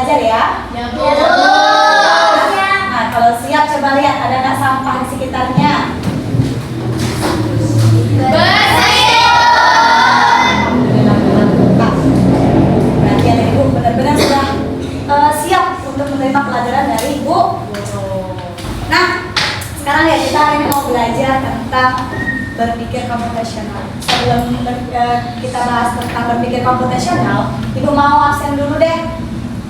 belajar ya? Ya, Bu. Nah, kalau siap coba lihat ada nggak sampah di sekitarnya? Berarti ada Ibu benar-benar sudah siap untuk menerima pelajaran dari Ibu. Nah, sekarang ya kita hari ini mau belajar tentang berpikir komputasional. Sebelum kita bahas tentang berpikir komputasional, Ibu mau absen dulu deh.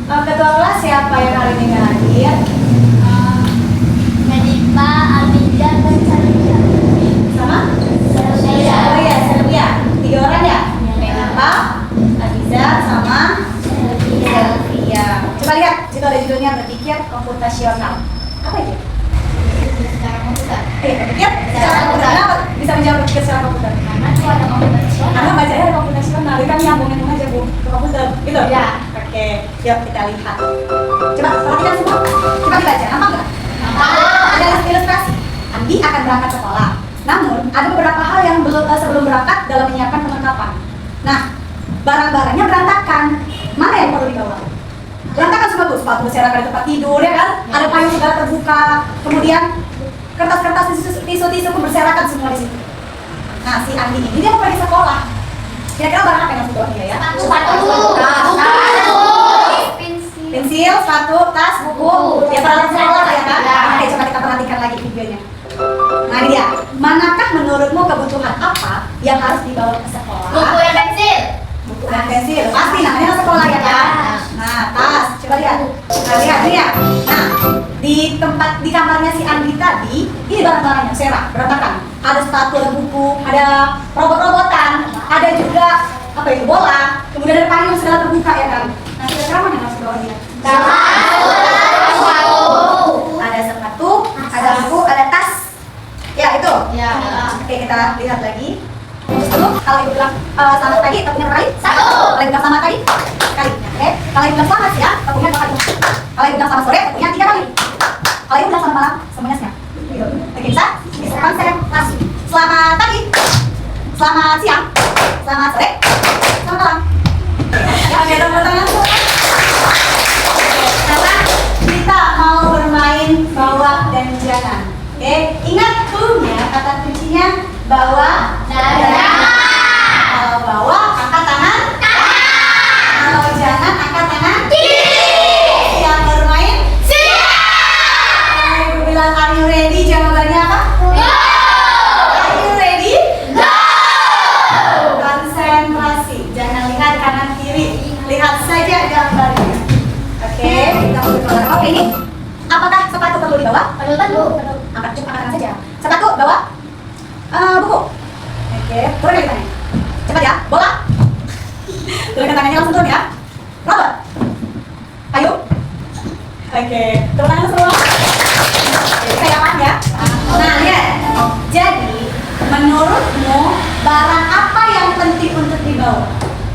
Ketua kelas siapa yang hari ini nggak hadir? Nadifa, Abidja, dan Salvia. Sama? Salvia. Oh iya, Salvia. 3 orang ya? Ya. Nadifa, Abiza, sama Salvia. Coba lihat, itu ada judulnya berpikir komputasional. Apa itu? Secara komputer. Berpikir secara komputer. Kenapa bisa menjawab berpikir secara komputer? Karena itu ada komputasional. Karena bacanya ada komputasional, itu kan nyambungin aja Bu ke komputer, gitu? Ya. Oke, yuk kita lihat. Coba perhatikan semua. Coba dibaca, nampak nggak? Ada ilustrasi. Andi akan berangkat sekolah. Namun ada beberapa hal yang sebelum berangkat dalam menyiapkan perlengkapan. Nah, barang-barangnya berantakan. Mana yang perlu dibawa? Berantakan semua tuh, sepatu berserakan di tempat tidur ya kan? Ada payung segala terbuka. Kemudian kertas-kertas tisu-tisu pun berserakan semua di situ. Nah, si Andi ini dia mau pergi sekolah. Kira-kira barang apa yang harus dibawa dia ya? Pensil, sepatu, tas, buku, ya peralatan sekolah lah ya kan? Oke, coba kita perhatikan lagi videonya. Nah ini dia, manakah menurutmu kebutuhan apa yang harus dibawa ke sekolah? Buku dan pensil. Buku dan pensil, pasti namanya anak sekolah ya kan? Nah, tas, coba lihat. Nah, lihat. Nah, di kamarnya si Andi tadi, ini barang-barangnya serak, berantakan. Ada sepatu, ada buku, ada robot-robotan, ada juga apa itu bola, kemudian ada payung segala terbuka ya kan? Nah, kira-kira mana yang harus dibawa dia? Ada sepatu, ada buku, ada tas. Ya itu. Ya. Oke, kita lihat lagi. Dulu, kalau ibu bilang selamat pagi, tepuknya berapa kali? 1. Kalau ibu bilang selamat pagi, kali. Oke. Kalau ibu bilang selamat siang, tepuknya 2 kali. Kalau ibu bilang selamat sore, tepuknya 3 kali. Kalau ibu bilang selamat malam, semuanya siang. Gitu. Oke, bisa? Bisa konsentrasi. Selamat pagi, selamat siang, selamat sore, selamat malam. Ya, oke, tepuk tangan semua. Sekarang kita mau bermain bawa dan jangan. Oke, ingat clue-nya, kata kuncinya bawa dan jangan. Kalau bawa, angkat tangan. Kalau jangan, angkat tangan. Siap bermain? Siap! Ibu bilang, are you ready? Jawabannya apa? Are you ready? Konsentrasi. Jangan lihat kanan kiri. Lihat saja gambarnya. Oke, kita mulai. Oke, ini. Apakah sepatu perlu dibawa? Perlu. Angkat saja. Sepatu bawa buku. Oke, turun lagi tangannya. Cepat ya, bola. Turunkan tangannya langsung turun ya. Robot. Ayo. Oke, turun tangan semua. Oke, saya paham ya. Nah, lihat. Jadi, menurutmu barang apa yang penting untuk dibawa?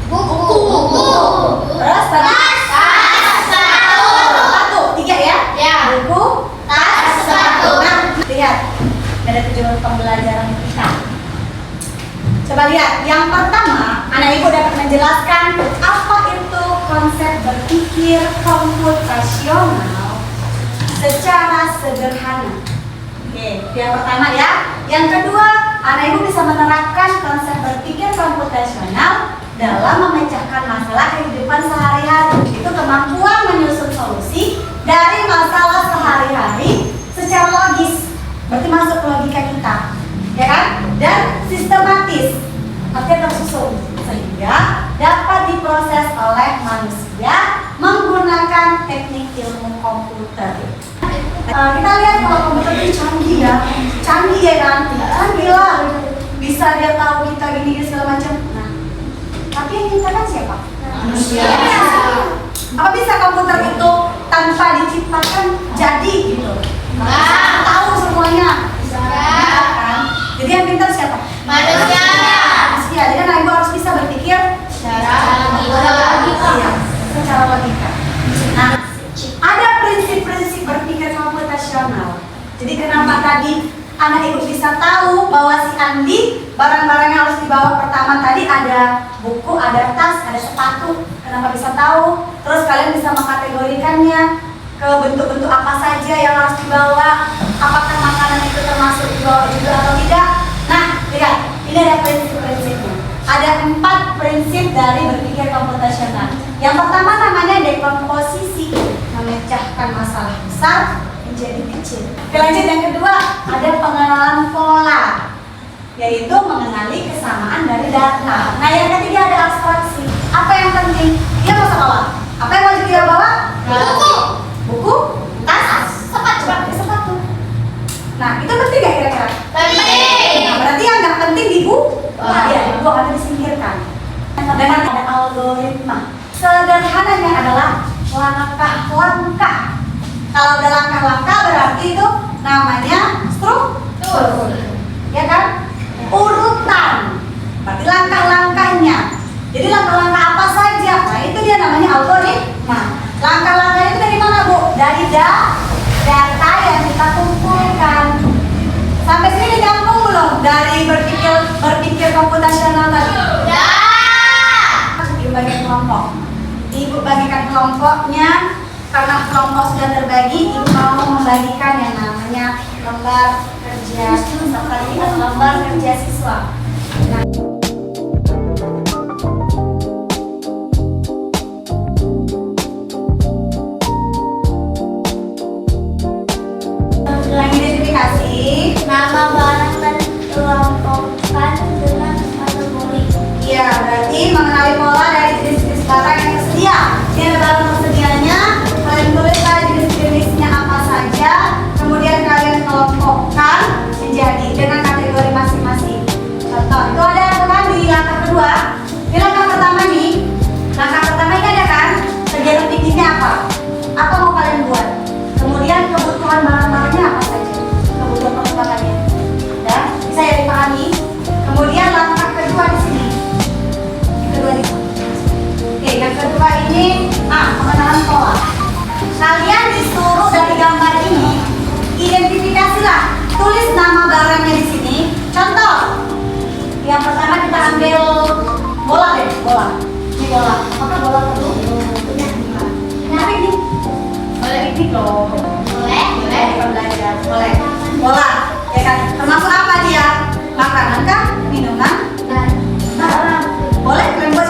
Buku. Terus barang? Sepatu. 3 ya? Ya. Buku, tas, sepatu. Nah, lihat. Ada tujuan pembelajaran kita. Coba lihat, yang pertama, anak ibu dapat menjelaskan apa itu konsep berpikir komputasional secara sederhana. Oke, yang pertama ya. Yang kedua, anak ibu bisa menerapkan konsep berpikir komputasional dalam memecahkan masalah kehidupan sehari-hari. Itu kemampuan menyusun solusi dari masalah sehari-hari secara logis. Berarti masuk logika kita, ya kan? Dan sistematis, artinya tersusun sehingga dapat diproses oleh manusia menggunakan teknik ilmu komputer. Kita lihat kalau komputer itu canggih ya kan? Canggih lah, bisa dia tahu kita gini segala macam. Nah, tapi yang menciptakan siapa? Manusia. Apa bisa komputer itu tanpa diciptakan jadi gitu? Tahu semuanya. Bisa. Kan? Jadi yang pintar siapa? Manusia. Jadi kan ibu harus bisa berpikir Secara logika. Iya, secara logika. Nah, ada prinsip-prinsip berpikir komputasional. Jadi kenapa tadi anak ibu bisa tahu bahwa si Andi barang-barang yang harus dibawa pertama tadi ada buku, ada tas, ada sepatu. Kenapa bisa tahu? Terus kalian bisa mengkategorikannya ke bentuk-bentuk apa saja yang harus dibawa. Apakah makanan itu termasuk dibawa juga atau tidak? Nah, lihat, ini ada prinsip-prinsipnya. Ada 4 prinsip dari berpikir komputasional. Yang pertama namanya dekomposisi, memecahkan masalah besar menjadi kecil. Oke, lanjut. Yang kedua ada pengenalan pola, yaitu mengenali kesamaan dari data. Nah, yang ketiga ada abstraksi. Apa yang penting? Dia mau sekolah. Apa yang wajib dia bawa? Buku. Buku, tas, sepatu. Nah, itu penting gak kira-kira? Penting. Nah, berarti yang nggak penting Wah. ya dibuang atau disingkirkan. Dan nanti ada algoritma. Sederhananya adalah langkah-langkah. Kalau ada langkah-langkah berarti itu namanya struktur, ya kan? Urutan, berarti langkah-langkahnya. Jadi langkah-langkah apa saja? Nah, itu dia namanya algoritma. Langkah-langkahnya itu dari mana, Bu? Dari data yang kita kumpulkan. Sampai sini nyambung belum? Dari berpikir komputasional tadi. Ya. Ibu bagikan kelompok. Ibu bagikan kelompoknya. Karena kelompok sudah terbagi, ibu mau membagikan yang namanya lembar kerja seperti lembar kerja siswa. Nah, identifikasi Nama barang dan kelompokkan dengan kategori. iya, berarti mengenali pola dari jenis-jenis barang yang tersedia. Ini ada barang tersedianya, kalian tulislah jenis-jenisnya apa saja, kemudian kalian kelompokkan menjadi dengan kategori masing-masing. Contoh, itu ada apa kan di langkah kedua? Di langkah pertama nih, langkah pertama ini ada kan kegiatan pikirnya apa? Apa mau kalian buat? Kemudian kebutuhan barang-barangnya apa saja? Kebutuhan perkembangannya. Ya, bisa ya dipahami. Kemudian langkah kedua di sini. Kedua di sini. Oke, yang kedua ini pengenalan pola. Kalian disuruh dari gambar ini identifikasilah, tulis nama barangnya di sini. Contoh, yang pertama kita ambil bola deh, bola. Ini bola. Apakah bola perlu? Kenapa ini? Boleh ini loh. Boleh. Boleh kita belajar. Boleh. Bola, ya kan? Termasuk apa dia? Makanan kah? Minuman? Boleh kalian buat